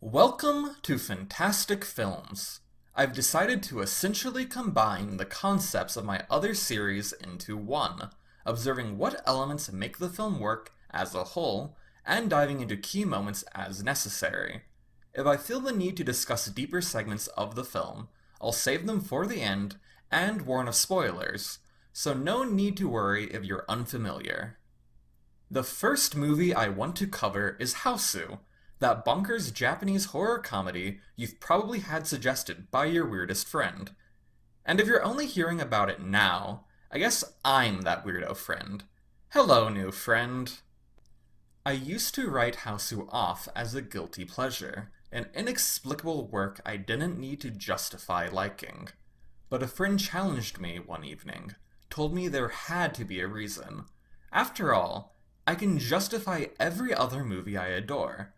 Welcome to Fantastic Films. I've decided to essentially combine the concepts of my other series into one, observing what elements make the film work as a whole, and diving into key moments as necessary. If I feel the need to discuss deeper segments of the film, I'll save them for the end and warn of spoilers, so no need to worry if you're unfamiliar. The first movie I want to cover is Hausu, that bonkers Japanese horror comedy you've probably had suggested by your weirdest friend. And if you're only hearing about it now, I guess I'm that weirdo friend. Hello, new friend. I used to write Hausu off as a guilty pleasure, an inexplicable work I didn't need to justify liking. But a friend challenged me one evening, told me there had to be a reason. After all, I can justify every other movie I adore.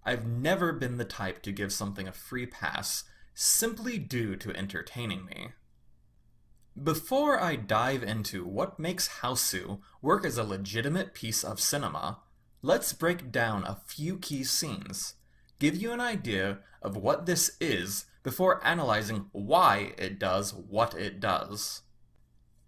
I've never been the type to give something a free pass, simply due to entertaining me. Before I dive into what makes Hausu work as a legitimate piece of cinema, let's break down a few key scenes, give you an idea of what this is before analyzing why it does what it does.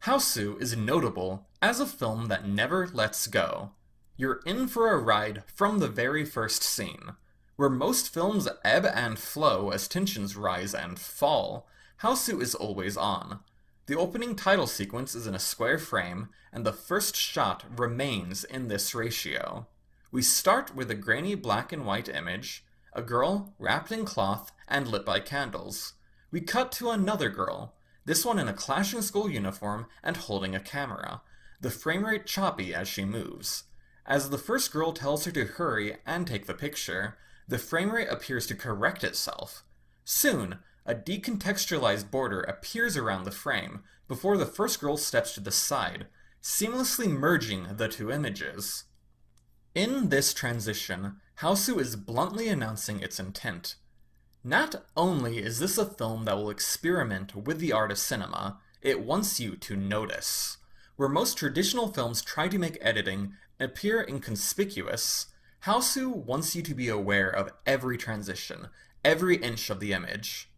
Hausu is notable as a film that never lets go. You're in for a ride from the very first scene. Where most films ebb and flow as tensions rise and fall, Hausu is always on. The opening title sequence is in a square frame, and the first shot remains in this ratio. We start with a grainy black and white image, a girl wrapped in cloth and lit by candles. We cut to another girl, this one in a clashing school uniform and holding a camera, the frame rate choppy as she moves. As the first girl tells her to hurry and take the picture, the frame rate appears to correct itself. Soon, a decontextualized border appears around the frame before the first girl steps to the side, seamlessly merging the two images. In this transition, Hausu is bluntly announcing its intent. Not only is this a film that will experiment with the art of cinema, it wants you to notice. Where most traditional films try to make editing appear inconspicuous, Hausu wants you to be aware of every transition, every inch of the image.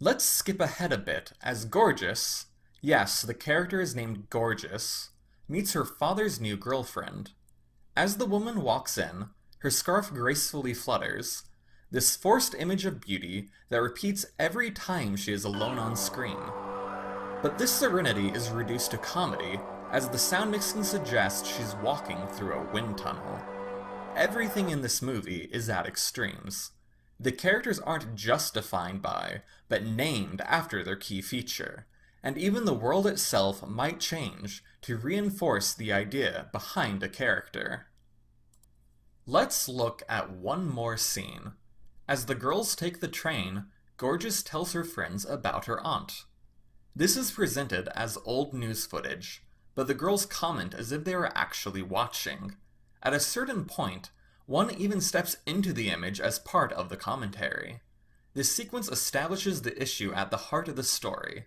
Let's skip ahead a bit as Gorgeous, yes, the character is named Gorgeous, meets her father's new girlfriend. As the woman walks in, her scarf gracefully flutters, this forced image of beauty that repeats every time she is alone on screen. But this serenity is reduced to comedy, as the sound mixing suggests she's walking through a wind tunnel. Everything in this movie is at extremes. The characters aren't just defined by, but named after their key feature, and even the world itself might change to reinforce the idea behind a character. Let's look at one more scene. As the girls take the train, Gorgeous tells her friends about her aunt. This is presented as old news footage, but the girls comment as if they were actually watching. At a certain point, one even steps into the image as part of the commentary. This sequence establishes the issue at the heart of the story,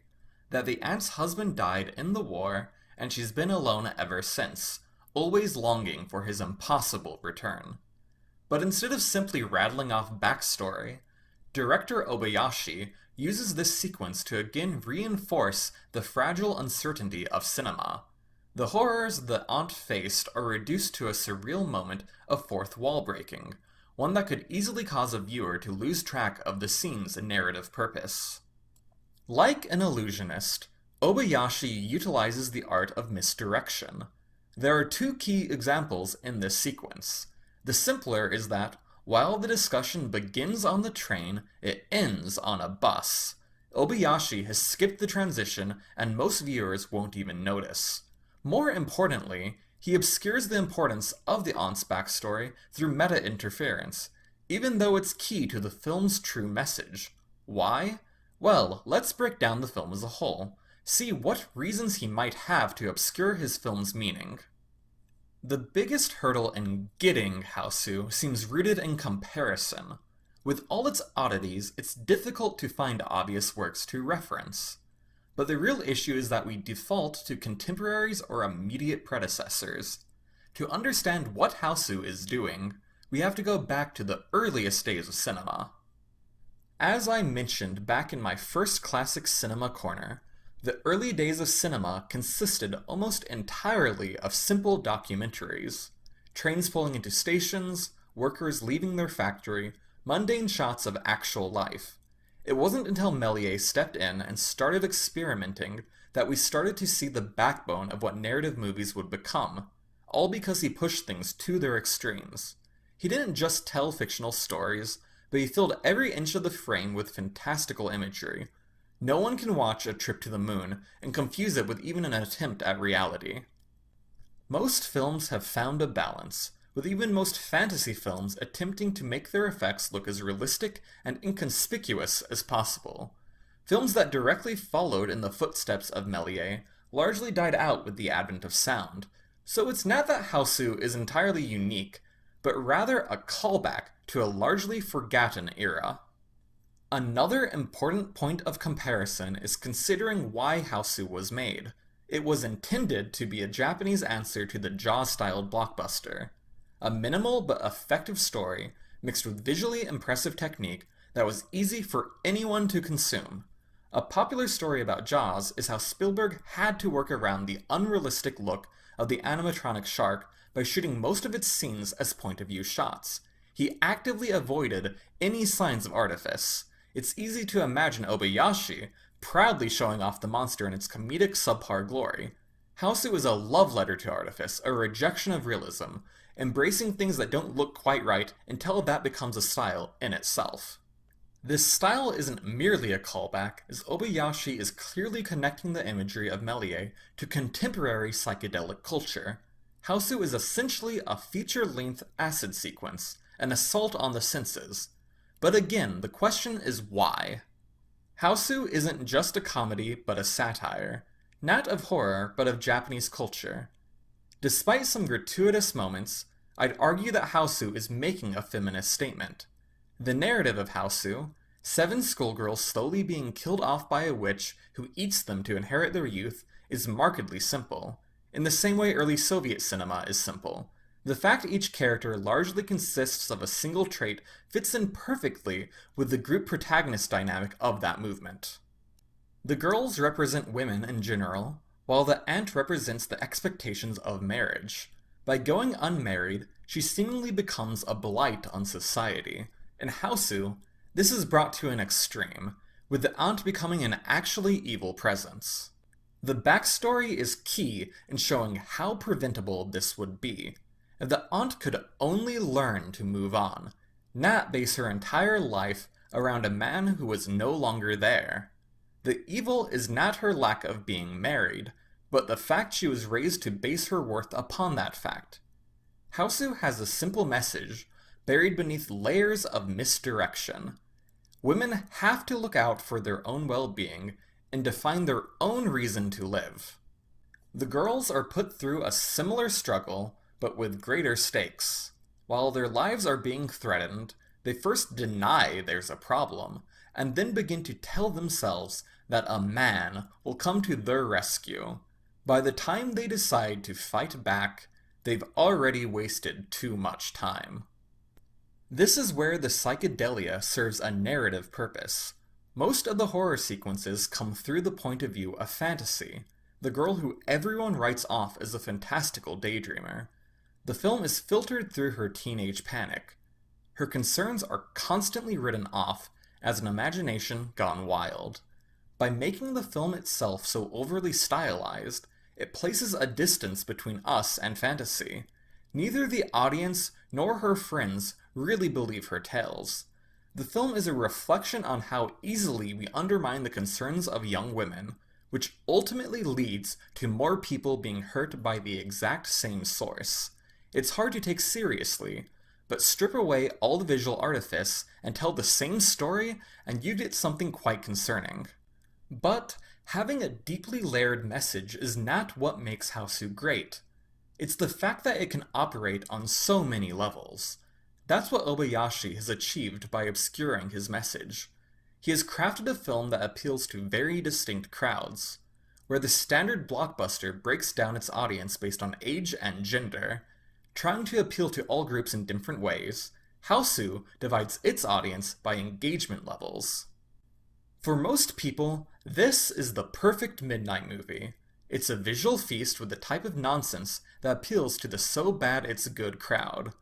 that the aunt's husband died in the war, and she's been alone ever since, always longing for his impossible return. But instead of simply rattling off backstory, director Obayashi uses this sequence to again reinforce the fragile uncertainty of cinema. The horrors the aunt faced are reduced to a surreal moment of fourth wall breaking, one that could easily cause a viewer to lose track of the scene's narrative purpose. Like an illusionist, Obayashi utilizes the art of misdirection. There are two key examples in this sequence. The simpler is that, while the discussion begins on the train, it ends on a bus. Obayashi has skipped the transition, and most viewers won't even notice. More importantly, he obscures the importance of the aunt's backstory through meta-interference, even though it's key to the film's true message. Why? Well, let's break down the film as a whole, see what reasons he might have to obscure his film's meaning. The biggest hurdle in getting Hausu seems rooted in comparison. With all its oddities, it's difficult to find obvious works to reference. But the real issue is that we default to contemporaries or immediate predecessors. To understand what Hausu is doing, we have to go back to the earliest days of cinema. As I mentioned back in my first classic cinema corner, the early days of cinema consisted almost entirely of simple documentaries. Trains pulling into stations, workers leaving their factory, mundane shots of actual life. It wasn't until Méliès stepped in and started experimenting that we started to see the backbone of what narrative movies would become, all because he pushed things to their extremes. He didn't just tell fictional stories, but he filled every inch of the frame with fantastical imagery. No one can watch A Trip to the Moon and confuse it with even an attempt at reality. Most films have found a balance, with even most fantasy films attempting to make their effects look as realistic and inconspicuous as possible. Films that directly followed in the footsteps of Méliès largely died out with the advent of sound, so it's not that Hausu is entirely unique, but rather a callback to a largely forgotten era. Another important point of comparison is considering why Hausu was made. It was intended to be a Japanese answer to the Jaws-styled blockbuster. A minimal but effective story, mixed with visually impressive technique that was easy for anyone to consume. A popular story about Jaws is how Spielberg had to work around the unrealistic look of the animatronic shark by shooting most of its scenes as point-of-view shots. He actively avoided any signs of artifice. It's easy to imagine Obayashi proudly showing off the monster in its comedic subpar glory. Hausu is a love letter to artifice, a rejection of realism, embracing things that don't look quite right until that becomes a style in itself. This style isn't merely a callback, as Obayashi is clearly connecting the imagery of Méliès to contemporary psychedelic culture. Hausu is essentially a feature-length acid sequence, an assault on the senses. But again, the question is why? Hausu isn't just a comedy, but a satire. Not of horror, but of Japanese culture. Despite some gratuitous moments, I'd argue that Hausu is making a feminist statement. The narrative of Hausu, 7 schoolgirls slowly being killed off by a witch who eats them to inherit their youth, is markedly simple, in the same way early Soviet cinema is simple. The fact each character largely consists of a single trait fits in perfectly with the group protagonist dynamic of that movement. The girls represent women in general, while the aunt represents the expectations of marriage. By going unmarried, she seemingly becomes a blight on society. In Hausu, this is brought to an extreme, with the aunt becoming an actually evil presence. The backstory is key in showing how preventable this would be. If the aunt could only learn to move on, not base her entire life around a man who was no longer there. The evil is not her lack of being married, but the fact she was raised to base her worth upon that fact. Hausu has a simple message, buried beneath layers of misdirection. Women have to look out for their own well-being and define their own reason to live. The girls are put through a similar struggle, but with greater stakes. While their lives are being threatened, they first deny there's a problem, and then begin to tell themselves that a man will come to their rescue. By the time they decide to fight back, they've already wasted too much time. This is where the psychedelia serves a narrative purpose. Most of the horror sequences come through the point of view of fantasy, the girl who everyone writes off as a fantastical daydreamer. The film is filtered through her teenage panic. Her concerns are constantly written off as an imagination gone wild. By making the film itself so overly stylized, it places a distance between us and fantasy. Neither the audience nor her friends really believe her tales. The film is a reflection on how easily we undermine the concerns of young women, which ultimately leads to more people being hurt by the exact same source. It's hard to take seriously, but strip away all the visual artifice and tell the same story and you get something quite concerning. But having a deeply layered message is not what makes Hausu great. It's the fact that it can operate on so many levels. That's what Obayashi has achieved by obscuring his message. He has crafted a film that appeals to very distinct crowds. Where the standard blockbuster breaks down its audience based on age and gender, Trying to appeal to all groups in different ways, Hausu divides its audience by engagement levels. For most people, this is the perfect midnight movie. It's a visual feast with the type of nonsense that appeals to the so bad it's good crowd.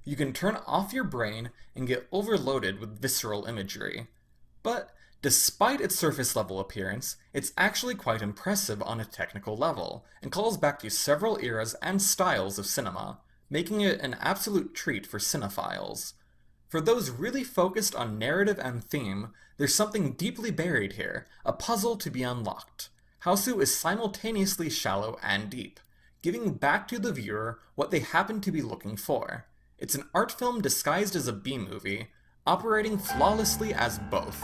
You can turn off your brain and get overloaded with visceral imagery. But despite its surface level appearance, it's actually quite impressive on a technical level, and calls back to several eras and styles of cinema, making it an absolute treat for cinephiles. For those really focused on narrative and theme, there's something deeply buried here, a puzzle to be unlocked. Hausu is simultaneously shallow and deep, giving back to the viewer what they happen to be looking for. It's an art film disguised as a B-movie, operating flawlessly as both.